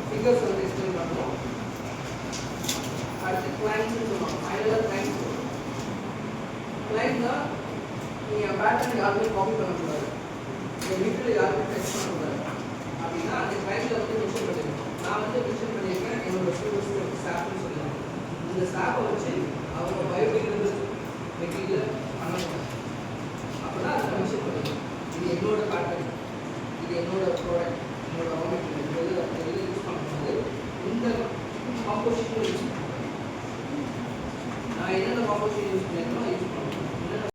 Figures வந்து explain பண்ணுவோம். அடுத்து கிளைண்ட்ஸ்னு சொல்லுவாங்க. ஃபைனலாக கிளைண்ட்ஸ் சொல்லுவோம். கிளைண்ட்னா நீங்கள் பேட்டர்ன் யாருமே காப்பி பண்ணக்கூடாது, இந்த வீட்டில் யாருமே டெஸ்ட் பண்ணக்கூடாது அப்படின்னா அந்த கிளைண்ட்டில் வந்து மென்ஷன் பண்ணியிருக்கோம். நான் வந்து மென்ஷன் பண்ணியிருக்கேன் என்னோட ஸ்டூடெண்ட்ஸ் ஸ்டாஃப்னு சொல்லுவாங்க. இந்த ஸ்டாஃபை வச்சு அவங்க பயோடிகிரேடபிள் மெட்டீரியல்